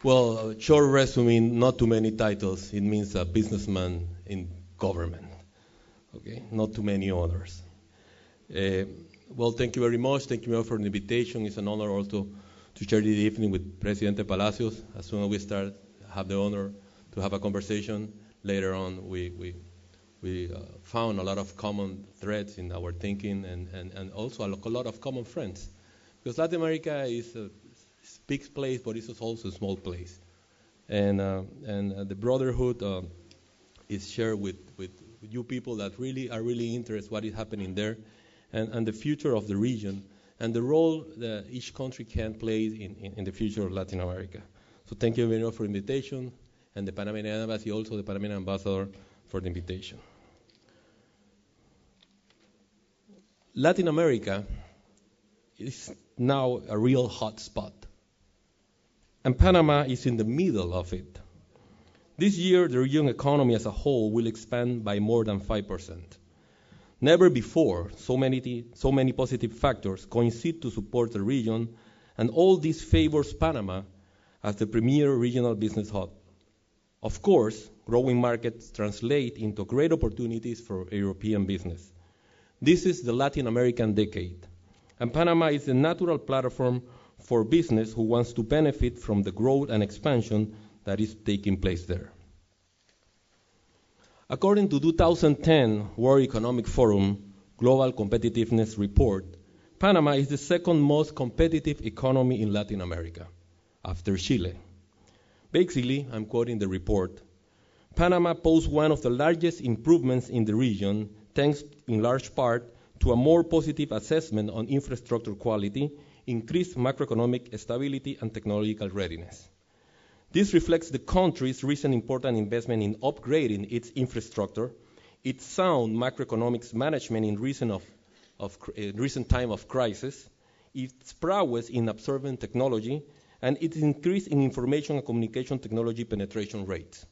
Well, short resume, not too many titles. It means a businessman in government. Okay, not too many others. Well, thank you very much. Thank you all for the invitation. It's an honor also to share the evening with Presidente Palacios. As soon as we start, have the honor to have a conversation. Later on, we found a lot of common threads in our thinking and also a lot of common friends. Because Latin America is a big place, but it's also a small place. And the brotherhood is shared with you people that are really interested in what is happening there and the future of the region and the role that each country can play in the future of Latin America. So thank you very much for the invitation, and the Panamanian Embassy, also the Panamanian Ambassador, for the invitation. Latin America is now a real hot spot, and Panama is in the middle of it. This year, the region economy as a whole will expand by more than 5%. Never before so many positive factors coincide to support the region, and all this favors Panama as the premier regional business hub. Of course, growing markets translate into great opportunities for European business. This is the Latin American decade, and Panama is the natural platform for business who wants to benefit from the growth and expansion that is taking place there. According to 2010 World Economic Forum Global Competitiveness Report, Panama is the second most competitive economy in Latin America, after Chile. Basically, I'm quoting the report, Panama posed one of the largest improvements in the region, thanks in large part to a more positive assessment on infrastructure quality, increased macroeconomic stability, and technological readiness. This reflects the country's recent important investment in upgrading its infrastructure, its sound macroeconomics management in recent time of crisis, its prowess in absorbing technology, and its increase in information and communication technology penetration rates.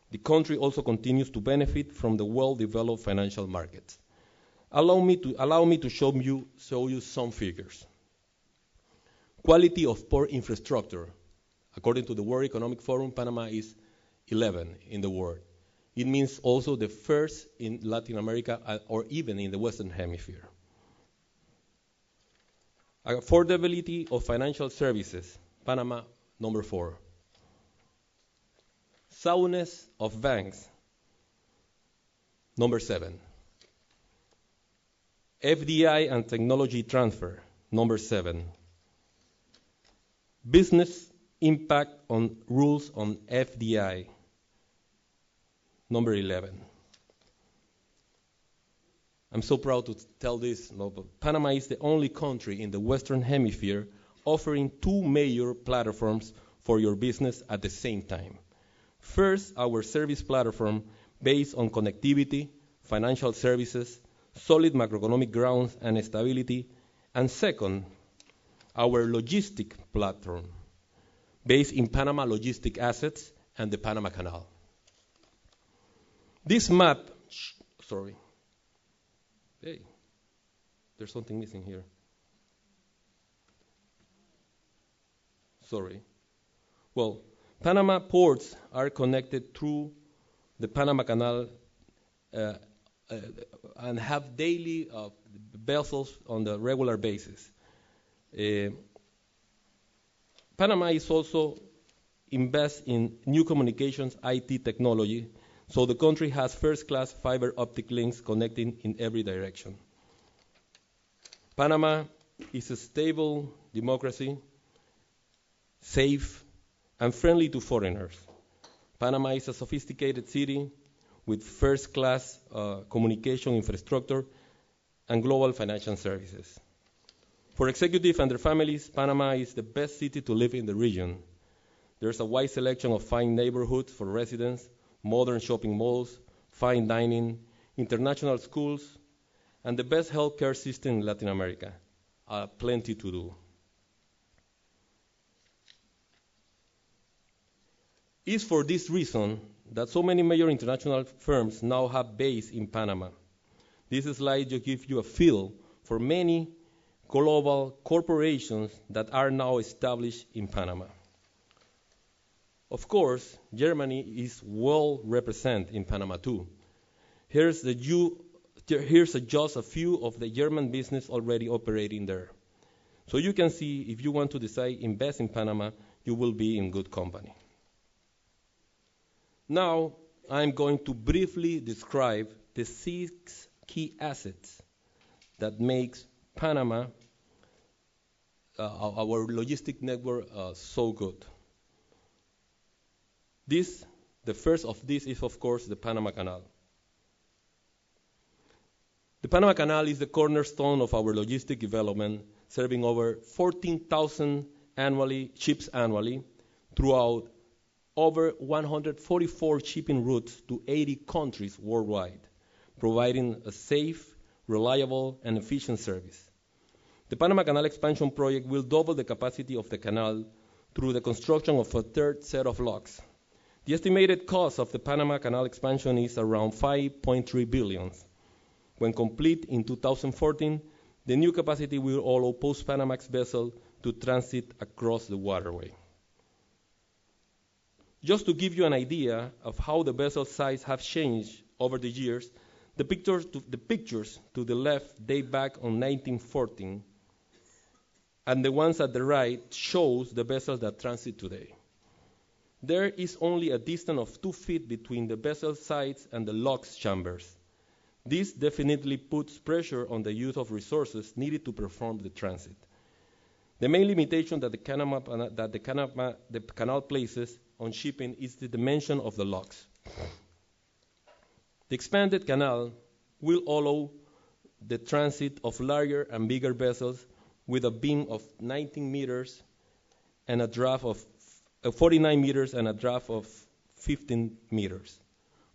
The country also continues to benefit from the well-developed financial markets. Allow me to show you some figures. Quality of port infrastructure. According to the World Economic Forum, Panama is 11 in the world. It means also the first in Latin America or even in the Western Hemisphere. Affordability of financial services, Panama, number 4. Soundness of banks, number 7. FDI and technology transfer, number 7. Business impact on rules on FDI, number 11. I'm so proud to tell this, but Panama is the only country in the Western Hemisphere offering 2 major platforms for your business at the same time. First, our service platform based on connectivity, financial services, solid macroeconomic grounds and stability, and second, our logistic platform based in Panama logistic assets and the Panama Canal. This map, hey, there's something missing here. Well, Panama ports are connected through the Panama Canal and have daily vessels on the regular basis. Panama is also invest in new communications IT technology, so the country has first-class fiber optic links connecting in every direction. Panama is a stable democracy, safe, and friendly to foreigners. Panama is a sophisticated city with first-class communication infrastructure and global financial services. For executives and their families, Panama is the best city to live in the region. There's a wide selection of fine neighborhoods for residents, modern shopping malls, fine dining, international schools, and the best healthcare system in Latin America. Plenty to do. It's for this reason that so many major international firms now have base in Panama. This slide just gives you a feel for many global corporations that are now established in Panama. Of course, Germany is well represented in Panama too. Here's just a few of the German business already operating there. So you can see if you want to decide invest in Panama, you will be in good company. Now, I'm going to briefly describe the 6 key assets that makes Panama, our logistic network, so good. The first of this is, of course, the Panama Canal. The Panama Canal is the cornerstone of our logistic development, serving over 14,000 ships annually throughout over 144 shipping routes to 80 countries worldwide, providing a safe, reliable, and efficient service. The Panama Canal expansion project will double the capacity of the canal through the construction of a third set of locks. The estimated cost of the Panama Canal expansion is around $5.3 billion. When complete in 2014, the new capacity will allow post-Panamax vessels to transit across the waterway. Just to give you an idea of how the vessel size have changed over the years, the pictures to the left date back on 1914, and the ones at the right shows the vessels that transit today. There is only a distance of 2 feet between the vessel sides and the locks chambers. This definitely puts pressure on the use of resources needed to perform the transit. The main limitation that the canal places on shipping is the dimension of the locks. The expanded canal will allow the transit of larger and bigger vessels with a beam of 19 meters and a draft of 49 meters and a draft of 15 meters.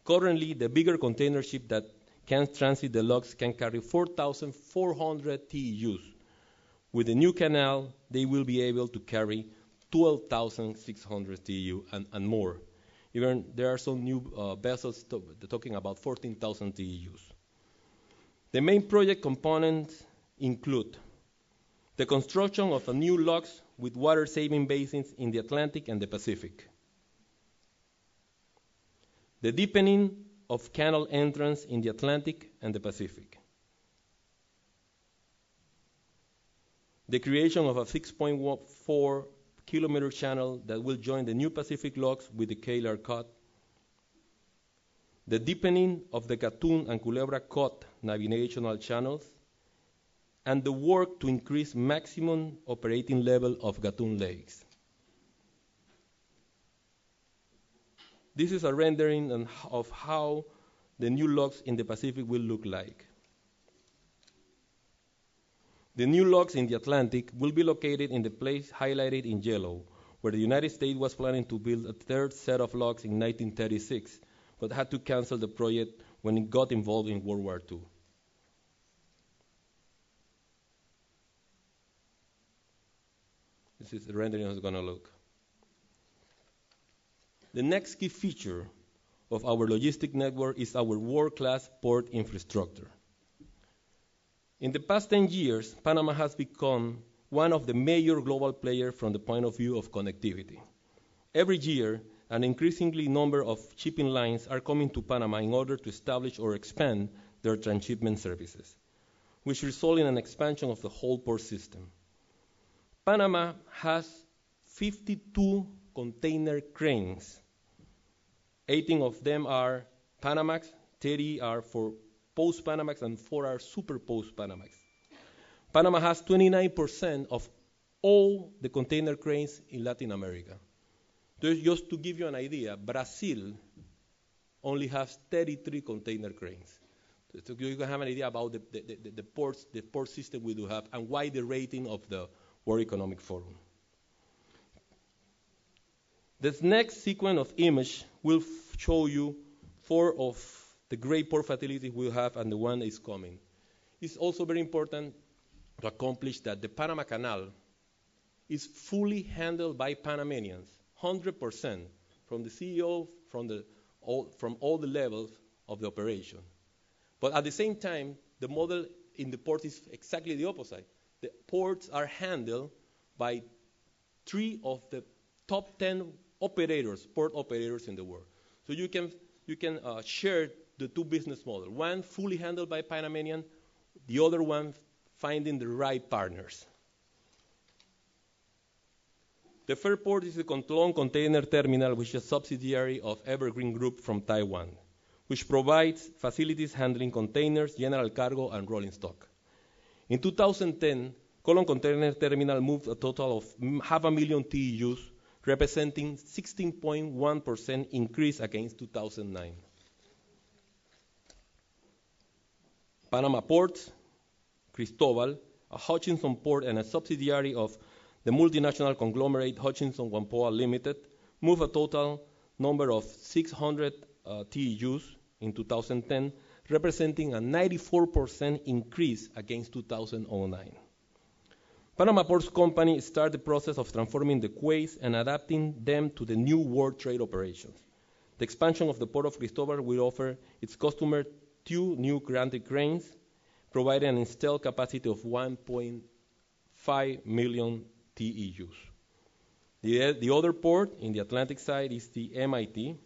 Currently, the bigger container ship that can transit the locks can carry 4,400 TEUs. With the new canal, they will be able to carry 12,600 TEU and more. Even there are some new vessels talking about 14,000 TEUs. The main project components include the construction of a new locks with water-saving basins in the Atlantic and the Pacific, the deepening of canal entrance in the Atlantic and the Pacific, the creation of a 6.4 kilometer channel that will join the new Pacific locks with the Kailar Cut, the deepening of the Gatun and Culebra Cut navigational channels, and the work to increase maximum operating level of Gatun lakes. This is a rendering of how the new locks in the Pacific will look like. The new locks in the Atlantic will be located in the place highlighted in yellow, where the United States was planning to build a third set of locks in 1936, but had to cancel the project when it got involved in World War II. This is the rendering how it's going to look. The next key feature of our logistic network is our world-class port infrastructure. In the past 10 years, Panama has become one of the major global players from the point of view of connectivity. Every year, an increasingly number of shipping lines are coming to Panama in order to establish or expand their transshipment services, which result in an expansion of the whole port system. Panama has 52 container cranes. 18 of them are Panamax, 30 are for post-Panamax, and 4 are super post-Panamax. Panama has 29% of all the container cranes in Latin America. Just to give you an idea, Brazil only has 33 container cranes. So you can have an idea about the port system we do have and why the rating of the World Economic Forum. This next sequence of image will show you 4 of the great port facilities we have and the one is coming. It's also very important to accomplish that the Panama Canal is fully handled by Panamanians, 100%, from the CEO, from all the levels of the operation. But at the same time, the model in the port is exactly the opposite. The ports are handled by 3 of the top 10 operators, port operators in the world. So you can share the two business models. One fully handled by Panamanian, the other one finding the right partners. The third port is the Contlong Container Terminal, which is a subsidiary of Evergreen Group from Taiwan, which provides facilities handling containers, general cargo, and rolling stock. In 2010, Colón Container Terminal moved a total of 500,000 TEUs, representing 16.1% increase against 2009. Panama Ports, Cristobal, a Hutchinson port and a subsidiary of the multinational conglomerate Hutchinson Whampoa Limited, moved a total number of 600 TEUs in 2010, representing a 94% increase against 2009. Panama Ports Company started the process of transforming the quays and adapting them to the new world trade operations. The expansion of the Port of Cristobal will offer its customer 2 new granted cranes, providing an installed capacity of 1.5 million TEUs. The other port in the Atlantic side is the MIT,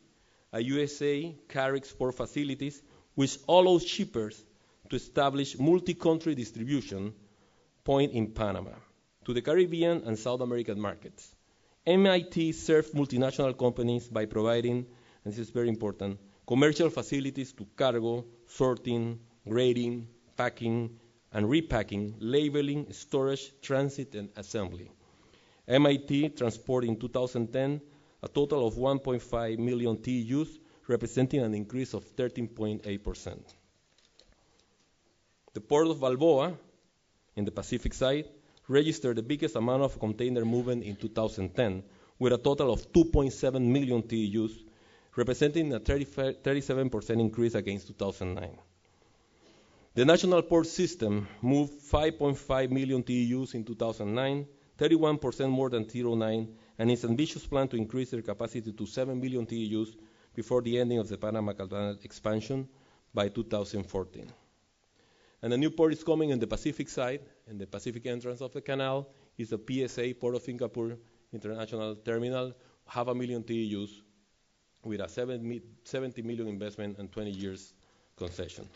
a USA car export facilities which allows shippers to establish multi-country distribution point in Panama to the Caribbean and South American markets. MIT serves multinational companies by providing, and this is very important, commercial facilities to cargo, sorting, grading, packing, and repacking, labeling, storage, transit, and assembly. MIT transported in 2010 a total of 1.5 million TEUs, representing an increase of 13.8%. The Port of Balboa, in the Pacific side, registered the biggest amount of container movement in 2010, with a total of 2.7 million TEUs, representing a 37% increase against 2009. The national port system moved 5.5 million TEUs in 2009, 31% more than 2009, and its ambitious plan to increase their capacity to 7 million TEUs before the ending of the Panama Canal expansion by 2014. And a new port is coming in the Pacific side, in the Pacific entrance of the canal, is the PSA, Port of Singapore International Terminal, 500,000 TEUs, with a 70 million investment and 20 years concession.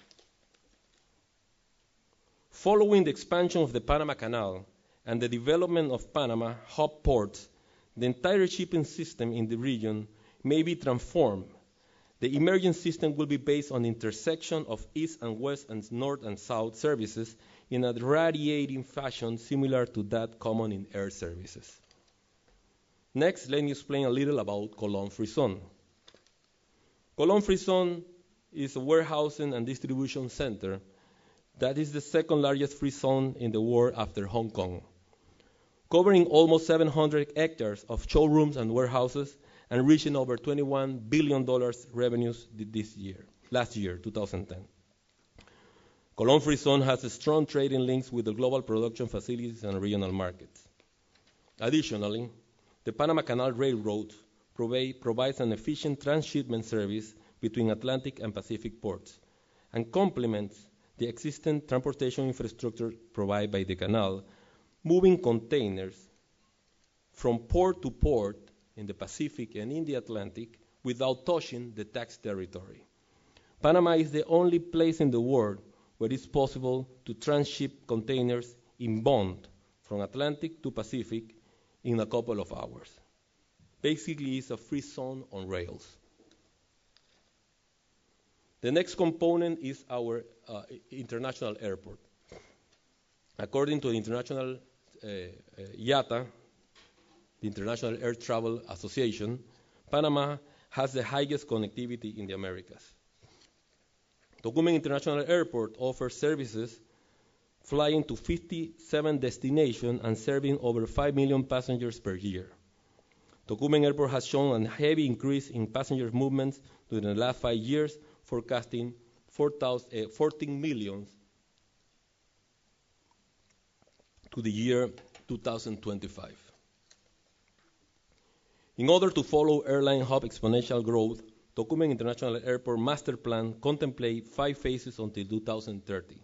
Following the expansion of the Panama Canal and the development of Panama hub ports, the entire shipping system in the region may be transformed. The emerging system will be based on intersection of east and west and north and south services in a radiating fashion similar to that common in air services. Next, let me explain a little about Colón Free Zone. Colón Free Zone is a warehousing and distribution center that is the second largest free zone in the world after Hong Kong, covering almost 700 hectares of showrooms and warehouses and reaching over $21 billion revenues last year, 2010. Colón Free Zone has strong trading links with the global production facilities and regional markets. Additionally, the Panama Canal Railroad provides an efficient transshipment service between Atlantic and Pacific ports and complements the existing transportation infrastructure provided by the canal, moving containers from port to port in the Pacific and in the Atlantic without touching the tax territory. Panama is the only place in the world where it's possible to transship containers in bond from Atlantic to Pacific in a couple of hours. Basically, it's a free zone on rails. The next component is our international airport. According to the international IATA, the International Air Travel Association, Panama has the highest connectivity in the Americas. Tocumen International Airport offers services flying to 57 destinations and serving over 5 million passengers per year. Tocumen Airport has shown a heavy increase in passenger movements during the last 5 years, forecasting 14 million to the year 2025. In order to follow airline hub exponential growth, Tocumen International Airport Master Plan contemplates 5 phases until 2030.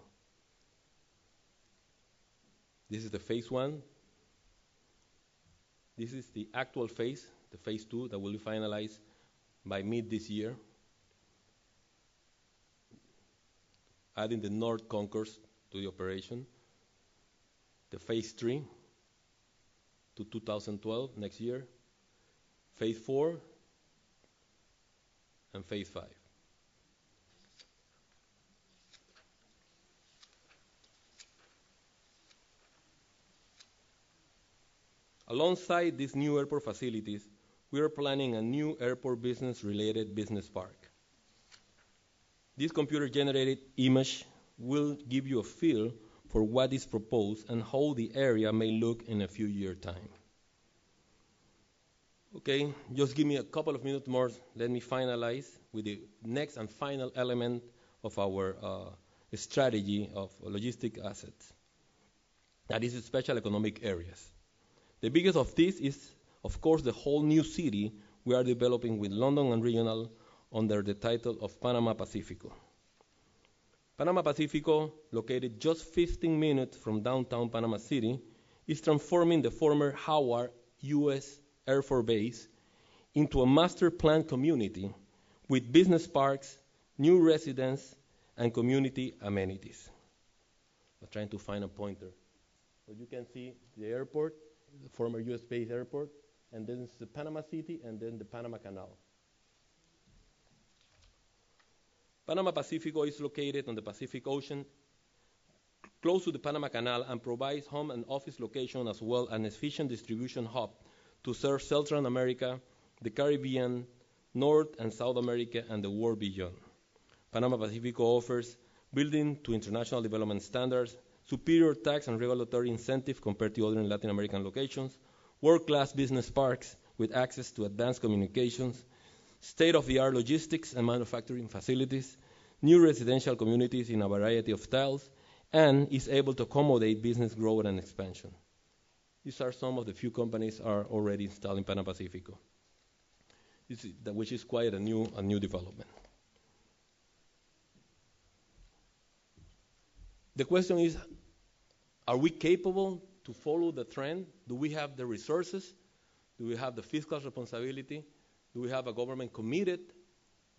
This is the phase 1. This is the actual phase, the phase 2 that will be finalized by mid this year, adding the North Concourse to the operation, the phase 3 to 2012, next year, phase 4, and phase 5. Alongside these new airport facilities, we are planning a new airport business-related business park. This computer-generated image will give you a feel for what is proposed and how the area may look in a few years' time. Okay, just give me a couple of minutes more. Let me finalize with the next and final element of our strategy of logistic assets. That is special economic areas. The biggest of these is, of course, the whole new city we are developing with London and Regional under the title of Panama Pacifico. Panama Pacifico, located just 15 minutes from downtown Panama City, is transforming the former Howard U.S. Air Force Base into a master planned community with business parks, new residents, and community amenities. I'm trying to find a pointer. So you can see the airport, the former U.S. base airport, and then it's the Panama City, and then the Panama Canal. Panama Pacifico is located on the Pacific Ocean, close to the Panama Canal, and provides home and office location as well as an efficient distribution hub to serve Central America, the Caribbean, North and South America, and the world beyond. Panama Pacifico offers building to international development standards, superior tax and regulatory incentive compared to other Latin American locations, world-class business parks with access to advanced communications, state-of-the-art logistics and manufacturing facilities, new residential communities in a variety of styles, and is able to accommodate business growth and expansion. These are some of the few companies are already installed in Panama Pacifico, which is quite a new development. The question is, are we capable to follow the trend? Do we have the resources? Do we have the fiscal responsibility? Do we have a government committed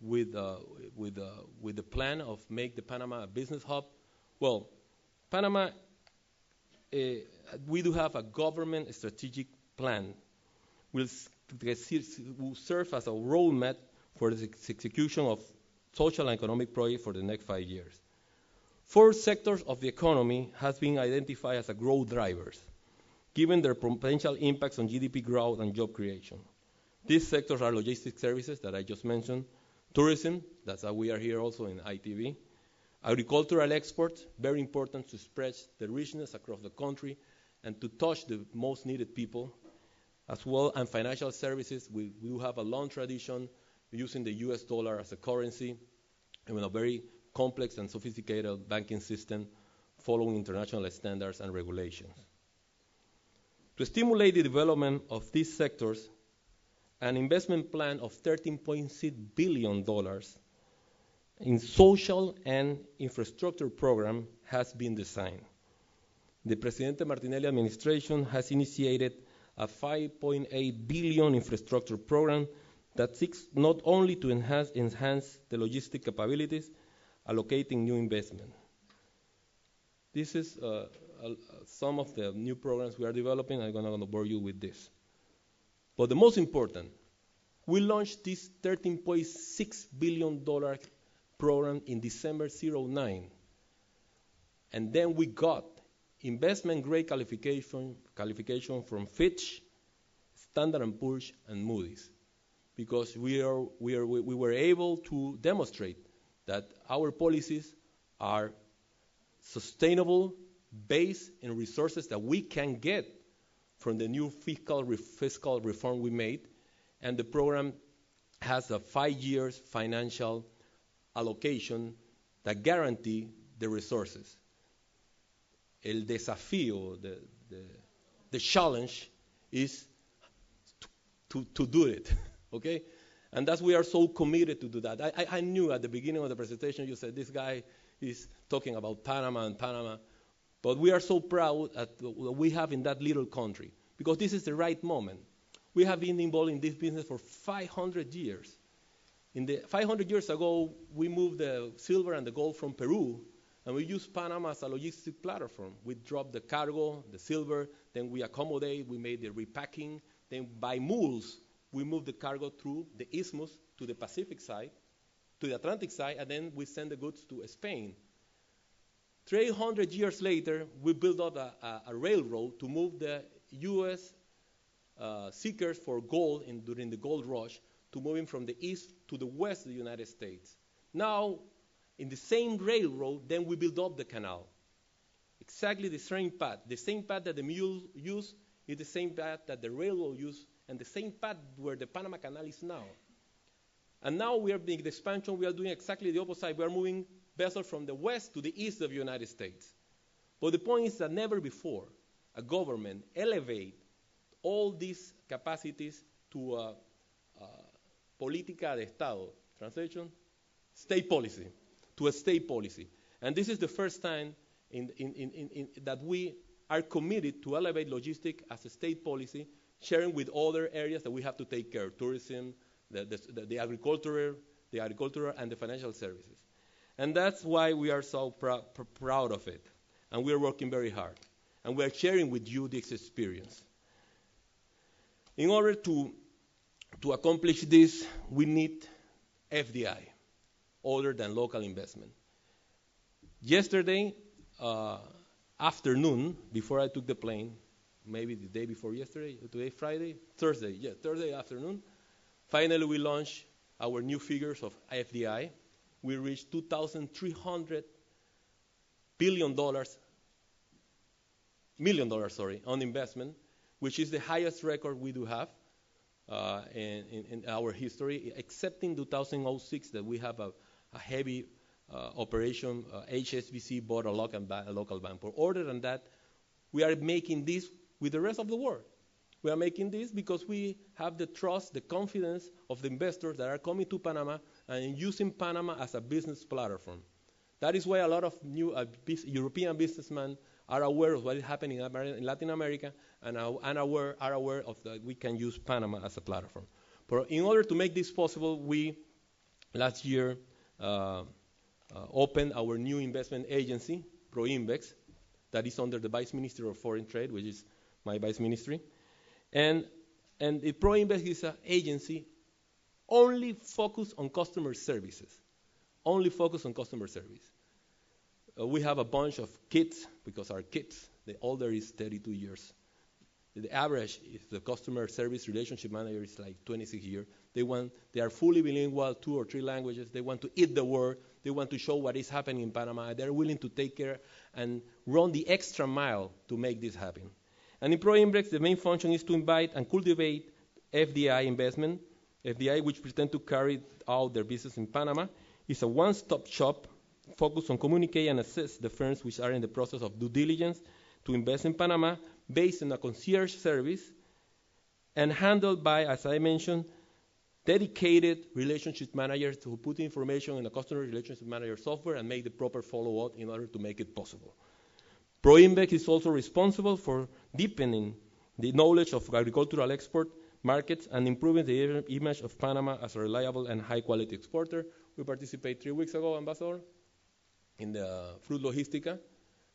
with the plan of make the Panama a business hub? Well, Panama, we do have a government strategic plan will serve as a roadmap for the execution of social and economic projects for the next 5 years. 4 sectors of the economy has been identified as a growth drivers, given their potential impacts on GDP growth and job creation. These sectors are logistics services that I just mentioned, tourism, that's why we are here also in ITV, agricultural exports, very important to spread the richness across the country and to touch the most needed people, as well, and financial services. We do have a long tradition using the US dollar as a currency and with a very complex and sophisticated banking system following international standards and regulations. To stimulate the development of these sectors, an investment plan of $13.6 billion in social and infrastructure program has been designed. The Presidente Martinelli administration has initiated a $5.8 billion infrastructure program that seeks not only to enhance the logistic capabilities, allocating new investment. This is some of the new programs we are developing. I'm not going to bore you with this. But the most important, we launched this $13.6 billion program in December 2009. And then we got investment grade qualification from Fitch, Standard & Poor's, and Moody's, because we were able to demonstrate that our policies are sustainable, based in resources that we can get from the new fiscal reform we made, and the program has a 5 years financial allocation that guarantee the resources. El desafío, the challenge is to do it, okay? And that's we are so committed to do that. I knew at the beginning of the presentation you said this guy is talking about Panama and Panama, but we are so proud that we have in that little country, because this is the right moment. We have been involved in this business for 500 years. 500 years ago, we moved the silver and the gold from Peru, and we used Panama as a logistic platform. We dropped the cargo, the silver, then we accommodate, we made the repacking. Then by mules, we moved the cargo through the isthmus to the Pacific side, to the Atlantic side, and then we send the goods to Spain. 300 years later, we built up a railroad to move the U.S. Seekers for gold during the gold rush, to moving from the east to the west of the United States. Now, in the same railroad, then we build up the canal. Exactly the same path. The same path that the mule used is the same path that the railroad used, and the same path where the Panama Canal is now. And now we are doing the expansion. We are doing exactly the opposite. We are moving vessels from the west to the east of the United States. But the point is that never before a government elevate all these capacities to a política de Estado. Translation? State policy. To a state policy. And this is the first time that we are committed to elevate logistics as a state policy, sharing with other areas that we have to take care of, tourism, the agriculture, and the financial services. And that's why we are so proud of it. And we are working very hard. And we are sharing with you this experience. In order to accomplish this, we need FDI, other than local investment. Yesterday afternoon, before I took the plane, maybe the day before yesterday, today Friday, Thursday afternoon, finally we launched our new figures of FDI. We reached $2,300 million on investment, which is the highest record we do have in our history, except in 2006 that we have a heavy operation. HSBC bought a local bank. But other than that, we are making this with the rest of the world. We are making this because we have the trust, the confidence of the investors that are coming to Panama and using Panama as a business platform. That is why a lot of new European businessmen are aware of what is happening in Latin America and are aware of that we can use Panama as a platform. But in order to make this possible, we last year opened our new investment agency, ProInvex, that is under the Vice Ministry of Foreign Trade, which is my vice ministry. And the ProInvex is an agency only focused on customer services. Only focused on customer service. We have a bunch of kids, because our kids, the older is 32 years. The average, if the customer service relationship manager is like 26 years, they are fully bilingual, 2 or 3 languages. They want to eat the word. They want to show what is happening in Panama. They're willing to take care and run the extra mile to make this happen. And in ProInvex, the main function is to invite and cultivate FDI investment. FDI, which pretend to carry out their business in Panama, is a one-stop shop focused on communicate and assist the firms which are in the process of due diligence to invest in Panama, based on a concierge service and handled by, as I mentioned, dedicated relationship managers who put information in the customer relationship manager software and make the proper follow-up in order to make it possible. ProInvex is also responsible for deepening the knowledge of agricultural export markets and improving the image of Panama as a reliable and high-quality exporter. We participated 3 weeks ago, Ambassador, in the Fruit Logistica,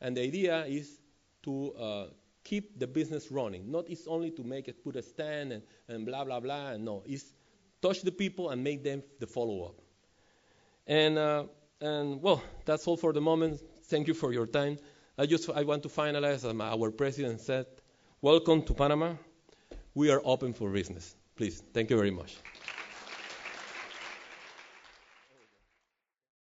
and the idea is to keep the business running. Not it's only to make it, put a stand and blah, blah, blah. No, it's touch the people and make them the follow-up. And well, that's all for the moment. Thank you for your time. I want to finalize, as our president said, welcome to Panama. We are open for business. Please, thank you very much.